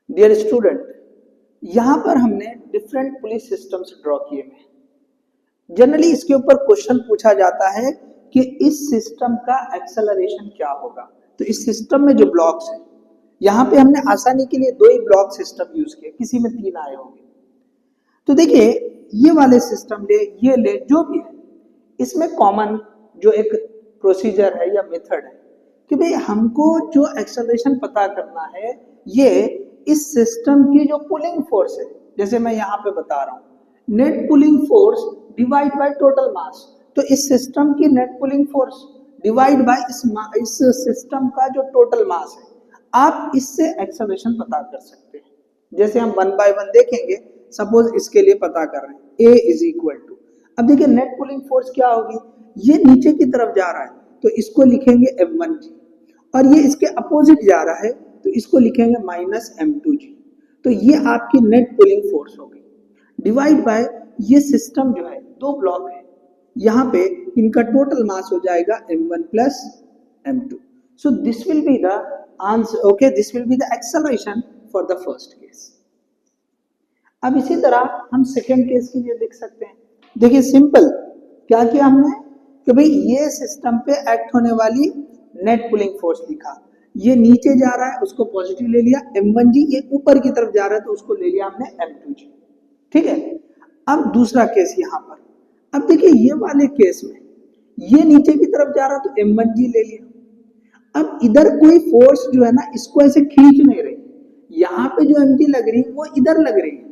Dear student, यहाँ पर हमने डिफरेंट पुलिस सिस्टम्स ड्रॉ किए हैं। जनरली इसके ऊपर क्वेश्चन पूछा जाता है कि इस सिस्टम का एक्सेलरेशन क्या होगा। तो इस सिस्टम में जो ब्लॉक्स हैं, यहाँ पे हमने आसानी के लिए 2 ही ब्लॉक सिस्टम यूज किए, किसी में 3 आए होंगे। तो देखिए ये वाले सिस्टम ले, ये ले, जो भी है, इसमें कॉमन जो एक प्रोसीजर है या मेथड है कि भाई हमको जो एक्सेलरेशन पता करना है ये इस सिस्टम की जो पुलिंग फोर्स है, जैसे मैं यहाँ पे बता रहा हूँ net pulling force divide by total mass. तो इस सिस्टम की net pulling force divide by इस सिस्टम का जो टोटल मास है, आप इससे एक्सेलरेशन पता कर सकते हैं। जैसे हम 1 बाय 1 देखेंगे, सपोज इसके लिए पता कर रहे हैं A इज इक्वल टू, अब देखिए नेट पुलिंग फोर्स क्या होगी, ये नीचे की तरफ जा रहा है तो इसको लिखेंगे M1G, और ये इसके अपोजिट जा रहा है तो इसको लिखेंगे माइनस M2G। तो ये आपकी नेट पुलिंग फोर्स होगी डिवाइड बाय ये सिस्टम जो है 2 ब्लॉक है, यहाँ पे इनका टोटल मास हो जाएगा M1 plus M2। So this will be the answer, okay, this will be the acceleration for the first case. अब इसी तरह हम सेकेंड केस के लिए देख सकते हैं। देखिए सिंपल क्या किया हमने कि भाई ये सिस्टम पे एक्ट होने वाली नेट पुलिंग फोर्स लिखा, ये नीचे जा रहा है उसको पॉजिटिव ले लिया M1G, ये ऊपर की तरफ जा रहा है तो उसको ले लिया हमने M2G। ठीक है, अब दूसरा केस यहाँ पर, अब देखिए ये वाले केस में ये नीचे की तरफ जा रहा है तो M1G ले लिया। अब इधर कोई फोर्स जो है ना इसको ऐसे खींच नहीं रही, यहाँ पे जो mg लग रही है वो इधर लग रही है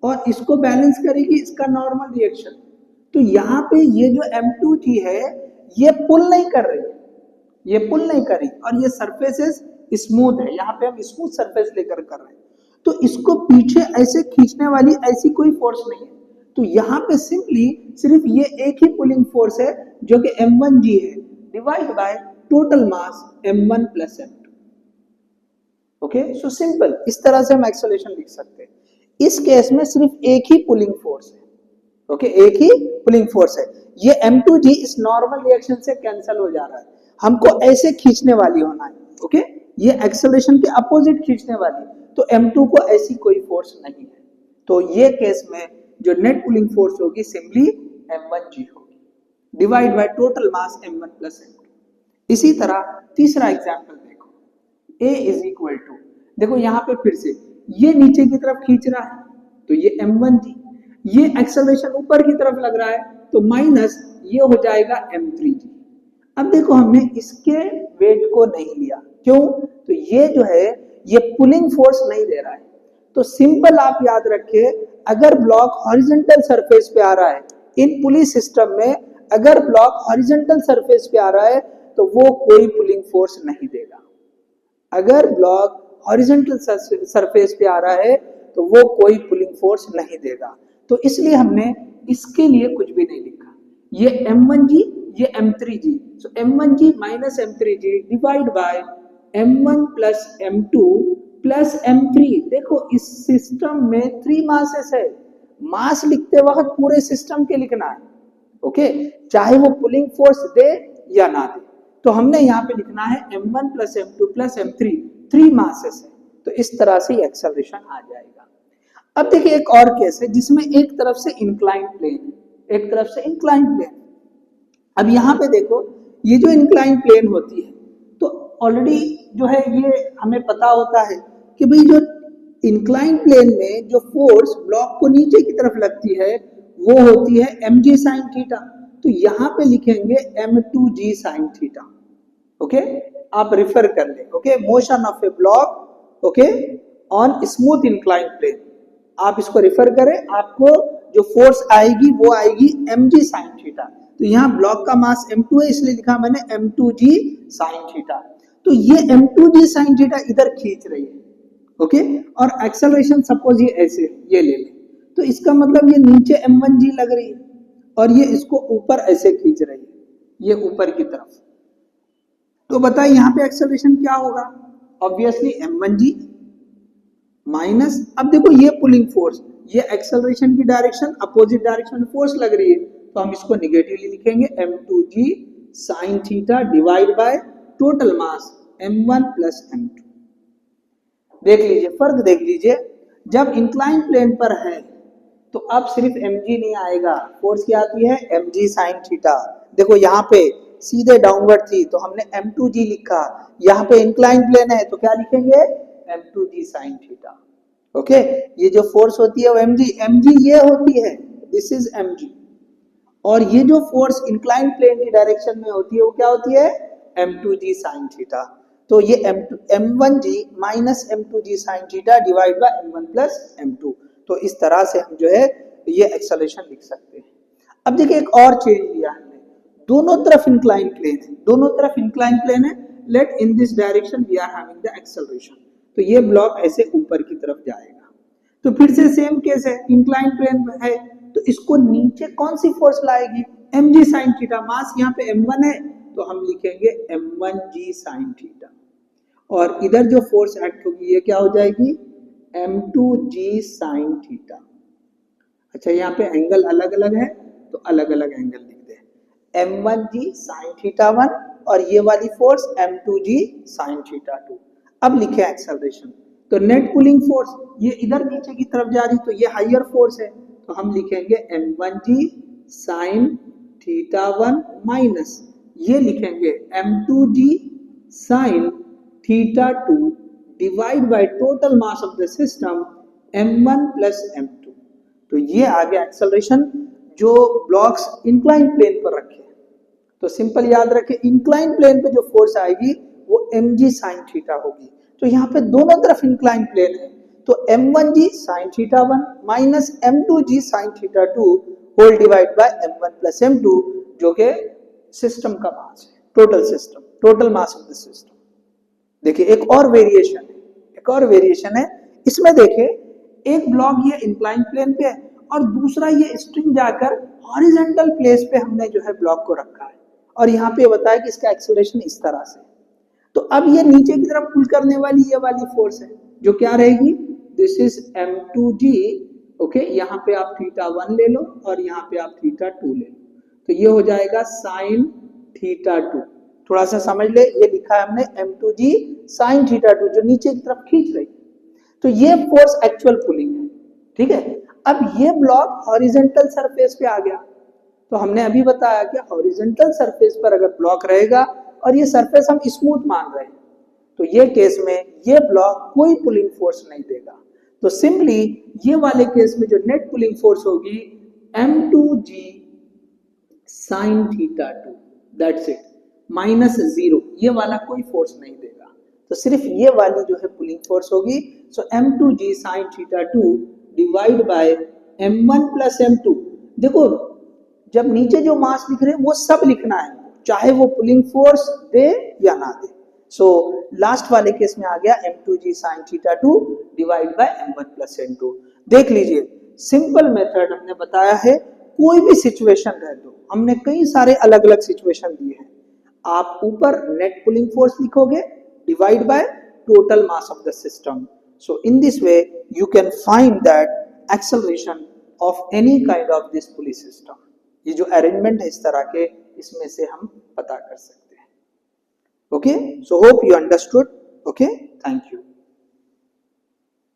और इसको बैलेंस करेगी इसका नॉर्मल रिएक्शन। तो यहाँ पे ये जो M2G है ये पुल नहीं कर रही है, ये पुल नहीं करी, और ये सरफेसेस स्मूथ है, यहाँ पे हम स्मूथ सरफेस लेकर कर रहे हैं तो इसको पीछे ऐसे खींचने वाली ऐसी कोई फोर्स नहीं है। तो यहाँ पे सिंपली सिर्फ ये एक ही पुलिंग फोर्स है जो कि M1G है divide by total mass M1 plus M2। Okay, so simple इस तरह से हम एक्सेलरेशन लिख सकते हैं। इस केस में सिर्फ एक ही पुलिंग फोर्स है, ओके, एक ही पुलिंग फोर्स है। ये M2G इस नॉर्मल रिएक्शन से कैंसिल हो जा रहा है, हमको ऐसे खींचने वाली होना है, ओके, ये एक्सेलरेशन के अपोजिट खींचने वाली, तो M2 को ऐसी कोई फोर्स नहीं है। तो ये केस में जो नेट पुलिंग फोर्स होगी सिंपली M1G होगी divide by total mass M1 plus M2। इसी तरह तीसरा एग्जांपल देखो, A इज इक्वल टू, देखो यहाँ पे फिर से ये नीचे की तरफ खींच रहा है तो ये M1G, ये एक्सेलरेशन ऊपर की तरफ लग रहा है तो माइनस ये हो जाएगा M3G। अब देखो हमने इसके वेट को नहीं लिया, क्यों? तो ये जो है ये पुलिंग फोर्स नहीं दे रहा है। तो सिंपल आप याद रखिए, अगर ब्लॉक हॉरिजॉन्टल सरफेस पे आ रहा है इन पुलिस सिस्टम में, अगर ब्लॉक हॉरिजॉन्टल सरफेस पे आ रहा है तो वो कोई पुलिंग फोर्स नहीं देगा। अगर ब्लॉक हॉरिजॉन्टल सरफेस पे आ रहा है तो वो कोई पुलिंग फोर्स नहीं देगा। तो इसलिए हमने इसके लिए कुछ भी नहीं लिखा, ये M1G ये M3G, so M1G minus M3G divide by M1 plus M2 plus M3। देखो इस सिस्टम में 3 मासेस है, मास लिखते वक्त पूरे सिस्टम के लिखना है, ओके, चाहे वो पुलिंग फोर्स दे या ना दे। तो हमने यहाँ पे लिखना है M1 plus M2 plus M3, 3 masses है, तो इस तरह से एक्सेलरेशन आ जाएगा। अब देखिए एक और केस है जिसमें एक तरफ से इंक्लाइन प्लेन है, एक तरफ से इंक्लाइन प्लेन। अब यहाँ पे देखो ये जो इंक्लाइन प्लेन होती है तो ऑलरेडी जो है ये हमें पता होता है कि भाई जो इंक्लाइन प्लेन में जो फोर्स ब्लॉक को नीचे की तरफ लगती है वो होती है mg साइन थीटा। तो यहाँ पे लिखेंगे M2G साइन थीटा, ओके, आप रिफर कर ले, okay, motion of a block, okay, on smooth incline plane, आप इसको रिफर करें, आपको जो फोर्स आएगी वो आएगी mg साइन थीटा। तो यहाँ ब्लॉक का मास M2 है इसलिए लिखा मैंने M2G साइन थीटा। तो ये M2G साइन थीटा इधर खींच रही है, ओके, और एक्सेलरेशन सपोज ये ऐसे ये ले ले, तो इसका मतलब ये नीचे M1G लग रही है और ये इसको ऊपर ऐसे खींच रही है, ये ऊपर की तरफ। तो बताइए यहाँ पे एक्सेलरेशन क्या होगा? ऑब्वियसली M1G माइनस, अब देखो ये पुलिंग फोर्स, ये एक्सेलरेशन की डायरेक्शन अपोजिट डायरेक्शन में फोर्स लग रही है तो हम इसको निगेटिवली लिखेंगे M2G sine theta divide by total mass M1 plus M2। देख लीजिए फर्क, देख लीजिए जब इंक्लाइन प्लेन पर है तो अब सिर्फ mg नहीं आएगा, फोर्स क्या आती है mg साइन थीटा। देखो यहाँ पे सीधे डाउनवर्ड थी तो हमने m2g लिखा, यहाँ पे इंक्लाइन प्लेन है तो क्या लिखेंगे m2g साइन थीटा। ओके, ये जो फोर्स होती है वो mg ये होती है, दिस इज mg, और ये जो फोर्स इंक्लाइन प्लेन की डायरेक्शन में होती है वो क्या होती है m2g साइन थीटा। तो ये m1g minus m2g sine theta divide by m1 plus m2। तो इस तरह से हम जो है ये एक्सेलरेशन लिख सकते हैं। अब देखिए एक और चेंज लिया हमने, दोनों तरफ इंक्लाइन प्लेन है, दोनों तरफ इंक्लाइन प्लेन है, let in this direction we are having the acceleration. तो ये ब्लॉक ऐसे ऊपर की तरफ जाएगा। तो फिर से सेम केस है, इंक्लाइन प्लेन है तो इसको नीचे कौन सी फोर्स लाएगी mg साइन थीटा। मास यहाँ पे m1 है तो हम लिखेंगे m1g साइन थीटा, और इधर जो फोर्स एक्ट होगी ये क्या हो जाएगी m2g साइन थीटा। अच्छा यहाँ पे एंगल अलग अलग है तो अलग अलग एंगल लिख दे, m1g साइन थीटा 1 और ये वाली फोर्स m2g साइन थीटा 2। अब लिखे एक्सेलरेशन, तो नेट पुलिंग फोर्स ये इधर नीचे की तरफ जा रही तो ये हायर फोर्स है तो हम लिखेंगे m1g साइन थीटा 1 माइनस ये लिखेंगे m2g sine theta 2 divide by total mass of the system m1 plus m2। तो ये आ गया एक्सेलरेशन जो ब्लॉक्स इंक्लाइन प्लेन पर रखे। तो सिंपल याद रखें, इंक्लाइन प्लेन पे जो फोर्स आएगी वो mg साइन थीटा होगी। तो यहाँ पे दोनों तरफ इंक्लाइन प्लेन है तो m1g sine theta 1 minus m2g sine theta 2 whole divide by m1 plus m2 जो कि सिस्टम का मास है, total system, total mass of the system. देखिए एक और वेरिएशन है, एक और वेरिएशन है इसमें। देखिए एक ब्लॉक ये इंक्लाइन प्लेन पे है और दूसरा ये स्ट्रिंग जाकर हॉरिजॉन्टल प्लेस पे हमने जो है ब्लॉक को रखा है, और यहाँ पे बताया कि इसका एक्सेलरेशन इस तरह से। तो अब ये नीचे की तरफ पुल करने वाली ये वाली फोर्स है जो क्या रहेगी, दिस इज m2g। ओके, यहाँ पे आप थीटा 1 ले लो और यहाँ पे आप थीटा 2 ले लो, तो ये हो जाएगा साइन थीटा 2। थोड़ा सा समझ ले, ये लिखा है हमने m2g साइन थीटा 2 जो नीचे की तरफ खींच रही, तो ये फोर्स एक्चुअल पुलिंग है। ठीक है, अब ये ब्लॉक हॉरिजॉन्टल सरफेस पे आ गया, तो हमने अभी बताया कि हॉरिजॉन्टल सरफेस पर अगर ब्लॉक रहेगा और ये सरफेस हम स्मूथ मान रहे हैं तो ये केस में ये ब्लॉक कोई पुलिंग फोर्स नहीं देगा। तो सिंपली ये वाले केस में जो नेट पुलिंग फोर्स होगी m2g sine theta 2, that's it, minus 0, ये वाला कोई फोर्स नहीं देगा, तो सिर्फ ये वाली जो है पुलिंग फोर्स होगी। सो m2g sine theta 2 divide by m1 plus m2। देखो जब नीचे जो मास लिख रहे हैं वो सब लिखना है, चाहे वो पुलिंग फोर्स दे या ना दे। सो लास्ट वाले केस में आ गया m2g sine theta 2 divide by m1 plus m2। देख लीजिए सिंपल मेथड हमने बताया है, कोई भी सिचुएशन रह दो, हमने कई सारे अलग अलग सिचुएशन दिए हैं। आप ऊपर नेट पुलिंग फोर्स लिखोगे divide by total mass of the system. So in this way you can find that acceleration of any kind of this pulley system. ये जो अरेंजमेंट है इस तरह के, इसमें से हम पता कर सकते हैं। Okay, so hope you understood. Okay, thank you.